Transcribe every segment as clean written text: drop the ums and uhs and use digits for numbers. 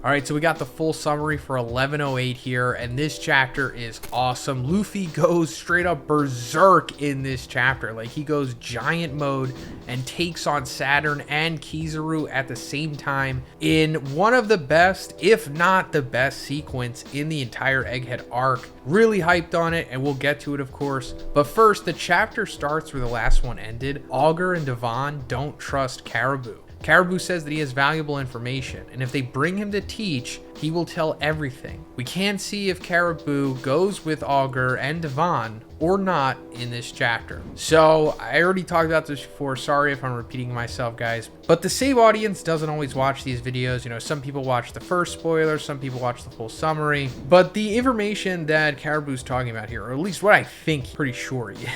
All right, so we got the full summary for 1108 here, and this chapter is awesome. Luffy goes straight up berserk in this chapter. Like, he goes giant mode and takes on Saturn and Kizaru at the same time in one of the best, if not the best sequence in the entire Egghead arc. Really hyped on it, and we'll get to it, of course. But first, the chapter starts where the last one ended. Augur and Devon don't trust Caribou. Caribou says that he has valuable information, and if they bring him to teach, he will tell everything. We can't see if Caribou goes with Augur and Devon or not in this chapter. So I already talked about this before. Sorry if I'm repeating myself, guys. But the save audience doesn't always watch these videos. You know, some people watch the first spoiler, some people watch the full summary. But the information that Caribou's talking about here, or at least what I think, pretty sure he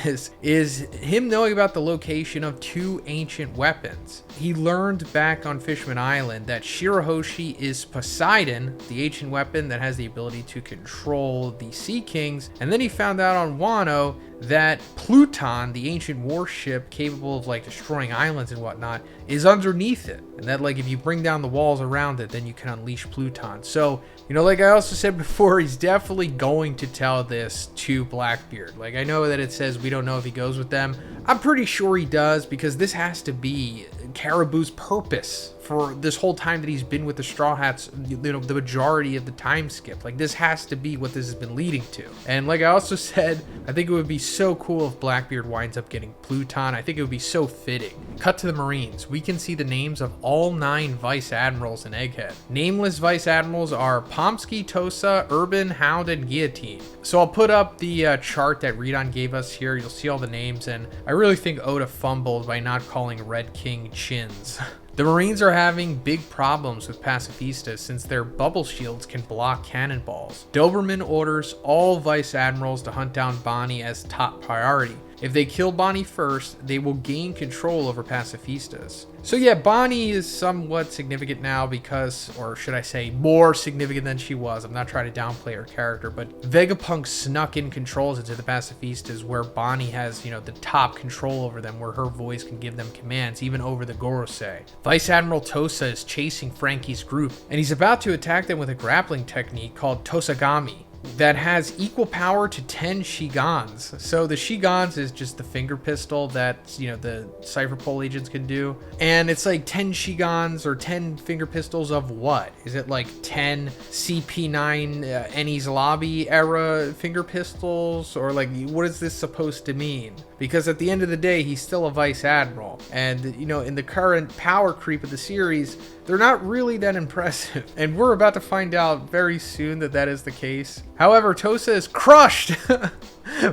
is him knowing about the location of 2 ancient weapons. He learned back on Fishman Island that Shirahoshi is Poseidon, the ancient weapon that has the ability to control the Sea Kings. And then he found out on Wano that Pluton, the ancient warship capable of like destroying islands and whatnot, is underneath it, and that like if you bring down the walls around it, then you can unleash Pluton. So, you know, like I also said before, he's definitely going to tell this to Blackbeard. Like, I know that it says we don't know if he goes with them. I'm pretty sure he does, because this has to be Caribou's purpose for this whole time that he's been with the Straw Hats, you know, the majority of the time skip. Like, this has to be what this has been leading to. And like I also said, I think it would be so cool if Blackbeard winds up getting Pluton. I think it would be so fitting. Cut to the Marines. We can see the names of all 9 Vice Admirals in Egghead. Nameless Vice Admirals are Pomsky, Tosa, Urban, Hound, and Guillotine. So I'll put up the chart that Redon gave us here. You'll see all the names, and I really think Oda fumbled by not calling Red King Chins. The Marines are having big problems with pacifistas since their bubble shields can block cannonballs. Doberman orders all Vice Admirals to hunt down Bonnie as top priority. If they kill Bonnie first, they will gain control over pacifistas. So yeah, Bonnie is somewhat significant now because, or should I say more significant than she was. I'm not trying to downplay her character, but Vegapunk snuck in controls into the pacifistas where Bonnie has, you know, the top control over them, where her voice can give them commands, even over the Gorosei. Vice Admiral Tosa is chasing Frankie's group, and he's about to attack them with a grappling technique called Tosagami that has equal power to 10 Shigans. So the Shigans is just the finger pistol that, you know, the Cypher Pole agents can do. And it's like 10 Shigans or 10 finger pistols of what? Is it like 10 CP9 Enies Lobby era finger pistols? Or like, what is this supposed to mean? Because at the end of the day, he's still a Vice Admiral. And, you know, in the current power creep of the series, they're not really that impressive. And we're about to find out very soon that that is the case. However, Tosa is crushed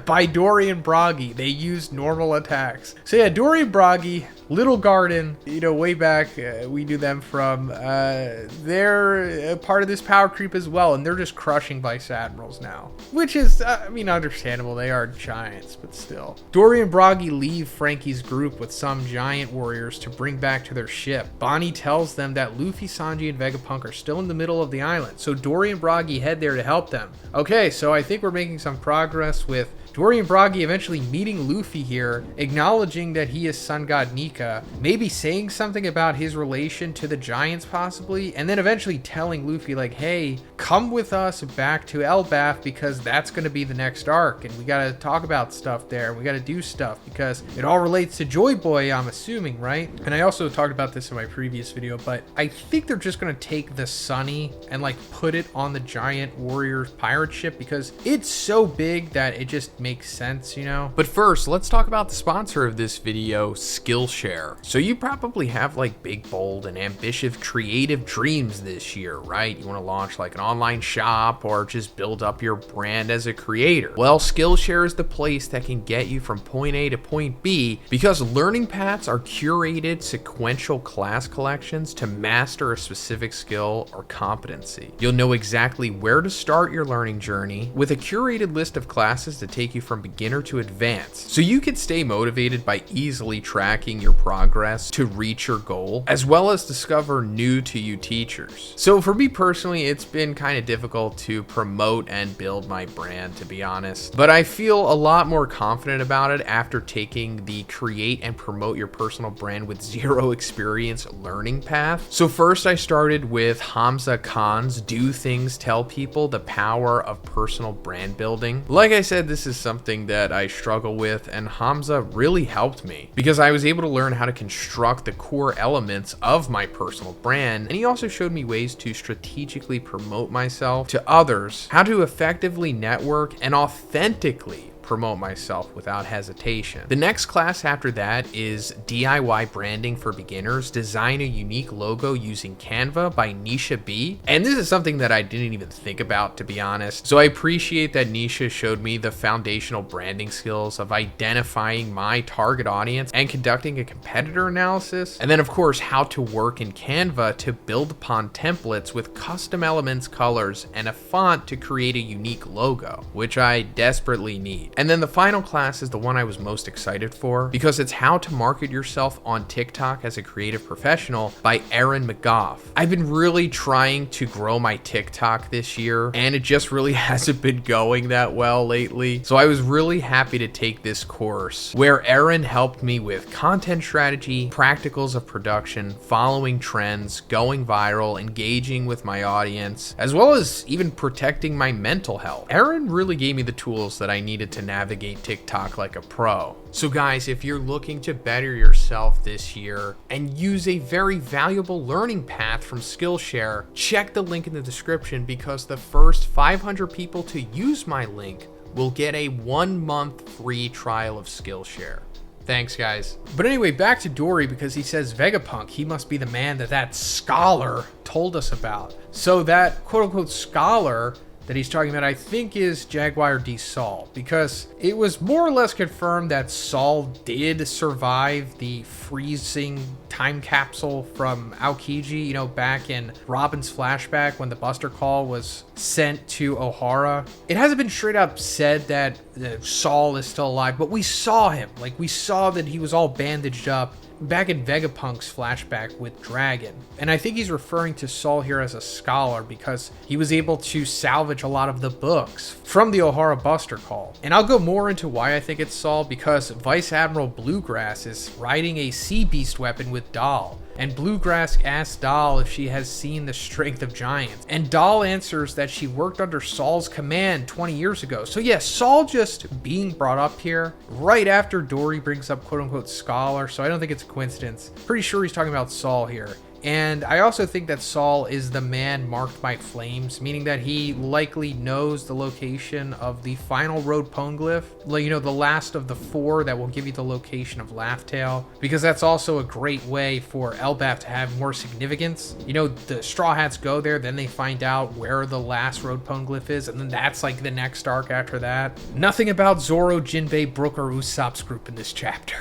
by Dory and Bragi. They used normal attacks. So yeah, Dory and Bragi, Little Garden, you know, way back, we knew them from, they're a part of this power creep as well, and they're just crushing Vice Admirals now. Which is, I mean, understandable, they are giants, but still. Dory and Bragi leave Frankie's group with some giant warriors to bring back to their ship. Bonnie tells them that Luffy, Sanji, and Vegapunk are still in the middle of the island, so Dory and Bragi head there to help them. Okay, so I think we're making some progress with Dory and Bragi eventually meeting Luffy here, acknowledging that he is Sun God Nika, maybe saying something about his relation to the Giants possibly, and then eventually telling Luffy like, hey, come with us back to Elbaf because that's going to be the next arc, and we got to talk about stuff there, we got to do stuff because it all relates to Joy Boy, I'm assuming, right? And I also talked about this in my previous video, but I think they're just going to take the Sunny and like put it on the giant warrior pirate ship because it's so big that it just makes sense, you know? But first, let's talk about the sponsor of this video, Skillshare. So you probably have like big, bold, and ambitious creative dreams this year, right? You want to launch like an online shop or just build up your brand as a creator. Well, Skillshare is the place that can get you from point A to point B because learning paths are curated sequential class collections to master a specific skill or competency. You'll know exactly where to start your learning journey with a curated list of classes to take you you from beginner to advanced, so you can stay motivated by easily tracking your progress to reach your goal, as well as discover new to you teachers. So for me personally, it's been kind of difficult to promote and build my brand, to be honest, but I feel a lot more confident about it after taking the create and promote your personal brand with zero experience learning path. So first I started with Hamza Khan's Do Things Tell People the Power of Personal Brand Building. Like I said, this is something that I struggle with, and Hamza really helped me because I was able to learn how to construct the core elements of my personal brand, and he also showed me ways to strategically promote myself to others, how to effectively network and authentically promote myself without hesitation. The next class after that is DIY Branding for Beginners, Design a Unique Logo Using Canva by Nisha B. And this is something that I didn't even think about, to be honest. So I appreciate that Nisha showed me the foundational branding skills of identifying my target audience and conducting a competitor analysis. And then of course, how to work in Canva to build upon templates with custom elements, colors, and a font to create a unique logo, which I desperately need. And then the final class is the one I was most excited for because it's how to market yourself on TikTok as a creative professional by Erin McGough. I've been really trying to grow my TikTok this year, and it just really hasn't been going that well lately. So I was really happy to take this course where Erin helped me with content strategy, practicals of production, following trends, going viral, engaging with my audience, as well as even protecting my mental health. Erin really gave me the tools that I needed to navigate TikTok like a pro. So guys, if you're looking to better yourself this year and use a very valuable learning path from Skillshare, check the link in the description because the first 500 people to use my link will get a 1-month free trial of Skillshare. Thanks, guys. But anyway, back to Dory because he says Vegapunk, he must be the man that scholar told us about. So that quote-unquote scholar that he's talking about, I think, is Jaguar D. Saul, because it was more or less confirmed that Saul did survive the freezing time capsule from Aokiji, you know, back in Robin's flashback when the Buster Call was sent to Ohara. It hasn't been straight up said that Saul is still alive, but we saw him. Like, we saw that he was all bandaged up back in Vegapunk's flashback with Dragon. And I think he's referring to Saul here as a scholar because he was able to salvage a lot of the books from the Ohara Buster Call. And I'll go more into why I think it's Saul because Vice Admiral Bluegrass is riding a sea beast weapon with Dahl. And Bluegrass asks Dahl if she has seen the strength of giants. And Dahl answers that she worked under Saul's command 20 years ago. So yeah, Saul just being brought up here right after Dory brings up quote unquote scholar. So I don't think it's a coincidence. Pretty sure he's talking about Saul here. And I also think that Saul is the man marked by flames, meaning that he likely knows the location of the final road poneglyph, like, you know, the last of the 4 that will give you the location of Laugh-Tale, because that's also a great way for Elbaf to have more significance. You know, the Straw Hats go there, then they find out where the last road poneglyph is, and then that's like the next arc after that. Nothing about Zoro, Jinbei, Brook, or Usopp's group in this chapter.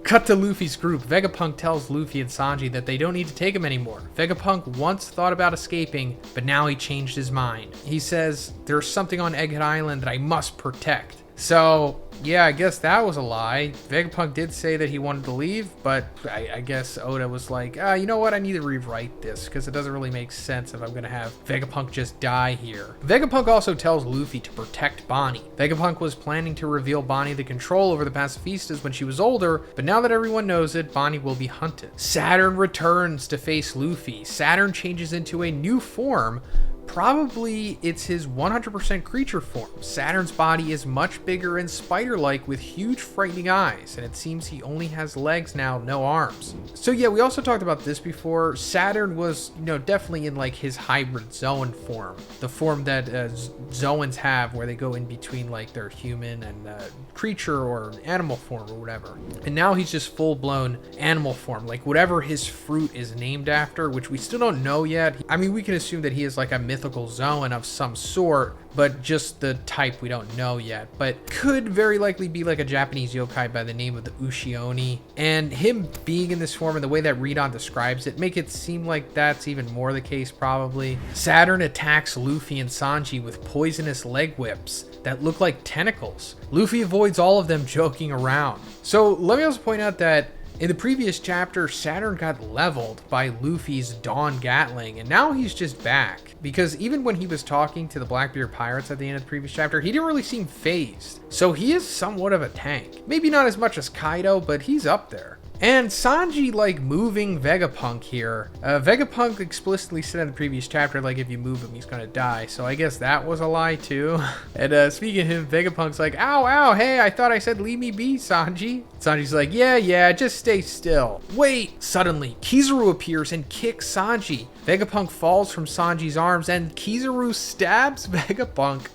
Cut to Luffy's group. Vegapunk tells Luffy and Sanji that they don't need to take him anymore. Vegapunk once thought about escaping, but now he changed his mind. He says, there's something on Egghead Island that I must protect. So, yeah, I guess that was a lie. Vegapunk did say that he wanted to leave, but I guess Oda was like, you know what, I need to rewrite this because it doesn't really make sense if I'm going to have Vegapunk just die here. Vegapunk also tells Luffy to protect Bonnie. Vegapunk was planning to reveal Bonnie the control over the pacifistas when she was older, but now that everyone knows it, Bonnie will be hunted. Saturn returns to face Luffy. Saturn changes into a new form. Probably it's his 100% creature form. Saturn's body is much bigger and spider-like with huge frightening eyes, and it seems he only has legs now, no arms. So yeah, we also talked about this before. Saturn was, you know, definitely in like his hybrid Zoan form, the form that Zoans have where they go in between like their human and creature or animal form or whatever. And now he's just full-blown animal form, like whatever his fruit is named after, which we still don't know yet. I mean, we can assume that he is like a mythical Zoan of some sort, but just the type we don't know yet. But could very likely be like a Japanese yokai by the name of the Ushioni. And him being in this form and the way that Ridan describes it make it seem like that's even more the case probably. Saturn attacks Luffy and Sanji with poisonous leg whips that look like tentacles. Luffy avoids all of them, joking around. So let me also point out that in the previous chapter, Saturn got leveled by Luffy's Dawn Gatling, and now he's just back. Because even when he was talking to the Blackbeard pirates at the end of the previous chapter, he didn't really seem phased. So he is somewhat of a tank. Maybe not as much as Kaido, but he's up there. And Sanji, like, moving Vegapunk here. Vegapunk explicitly said in the previous chapter, like, if you move him, he's gonna die. So I guess that was a lie, too. And speaking of him, Vegapunk's like, ow, ow, hey, I thought I said leave me be, Sanji. Sanji's like, yeah, just stay still. Wait! Suddenly, Kizaru appears and kicks Sanji. Vegapunk falls from Sanji's arms, and Kizaru stabs Vegapunk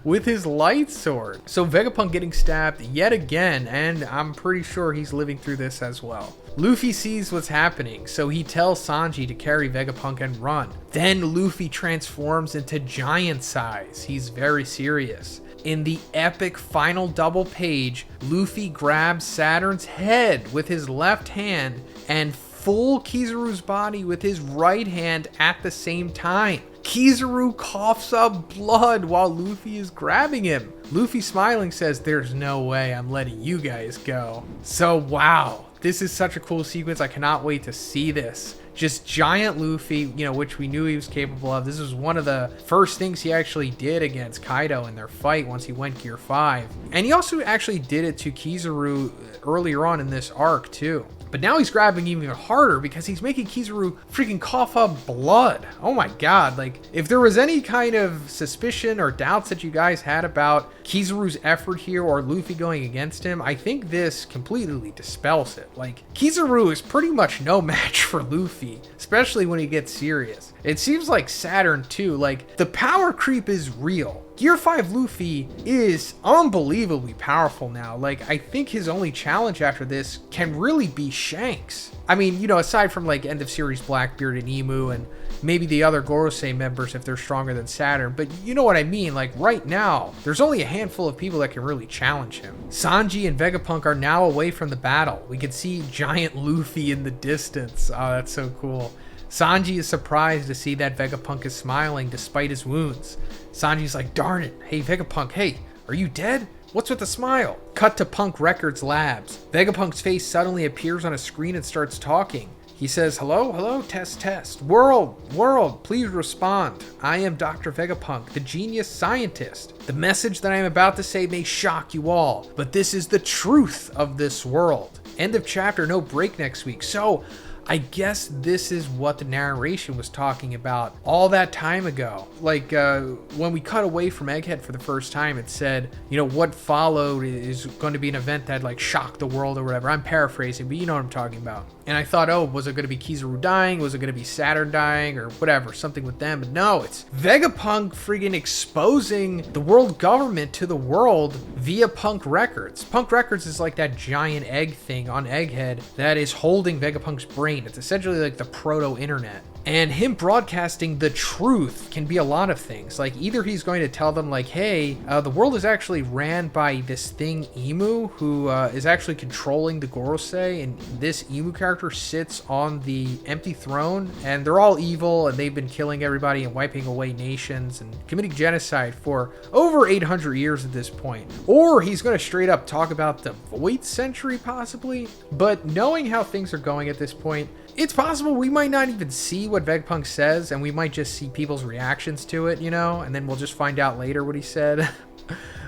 with his light sword. So Vegapunk getting stabbed yet again, and I'm pretty sure he's living through this as well. Luffy sees what's happening, so he tells Sanji to carry Vegapunk and run. Then Luffy transforms into giant size. He's very serious. In the epic final double page, Luffy grabs Saturn's head with his left hand and full Kizaru's body with his right hand at the same time. Kizaru coughs up blood while Luffy is grabbing him. Luffy smiling says, there's no way I'm letting you guys go. So wow, this is such a cool sequence. I cannot wait to see this. Just giant Luffy, which we knew he was capable of. This was one of the first things he actually did against Kaido in their fight once he went Gear 5. And he also actually did it to Kizaru earlier on in this arc too. But now he's grabbing even harder because he's making Kizaru freaking cough up blood. Oh my god, like, if there was any kind of suspicion or doubts that you guys had about Kizaru's effort here or Luffy going against him, I think this completely dispels it. Like, Kizaru is pretty much no match for Luffy, especially when he gets serious. It seems like Saturn too, like, the power creep is real. Gear 5 Luffy is unbelievably powerful now. Like, I think his only challenge after this can really be Shanks. I mean, aside from like end of series Blackbeard and Emu and maybe the other Gorosei members if they're stronger than Saturn, but you know what I mean, like right now, there's only a handful of people that can really challenge him. Sanji and Vegapunk are now away from the battle. We can see giant Luffy in the distance. Oh, that's so cool. Sanji is surprised to see that Vegapunk is smiling despite his wounds. Sanji's like, darn it, hey Vegapunk, hey, are you dead? What's with the smile? Cut to Punk Records Labs. Vegapunk's face suddenly appears on a screen and starts talking. He says, hello, test. World, please respond. I am Dr. Vegapunk, the genius scientist. The message that I am about to say may shock you all, but this is the truth of this world. End of chapter, no break next week. So, I guess this is what the narration was talking about all that time ago. Like, when we cut away from Egghead for the first time, it said, what followed is going to be an event that, like, shocked the world or whatever. I'm paraphrasing, but you know what I'm talking about. And I thought, oh, was it going to be Kizaru dying? Was it going to be Saturn dying? Or whatever, something with them. But no, it's Vegapunk friggin' exposing the world government to the world via Punk Records. Punk Records is like that giant egg thing on Egghead that is holding Vegapunk's brain. It's essentially like the proto-internet. And him broadcasting the truth can be a lot of things. Like, either he's going to tell them, like, hey, the world is actually ran by this thing, Emu, who is actually controlling the Gorosei, and this Emu character sits on the empty throne, and they're all evil, and they've been killing everybody and wiping away nations and committing genocide for over 800 years at this point. Or he's going to straight up talk about the Void Century, possibly. But knowing how things are going at this point, it's possible we might not even see what Vegapunk says, and we might just see people's reactions to it, and then we'll just find out later what he said.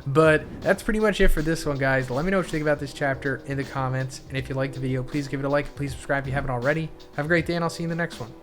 But that's pretty much it for this one, guys. Let me know what you think about this chapter in the comments, and if you liked the video, please give it a like, please subscribe if you haven't already. Have a great day, and I'll see you in the next one.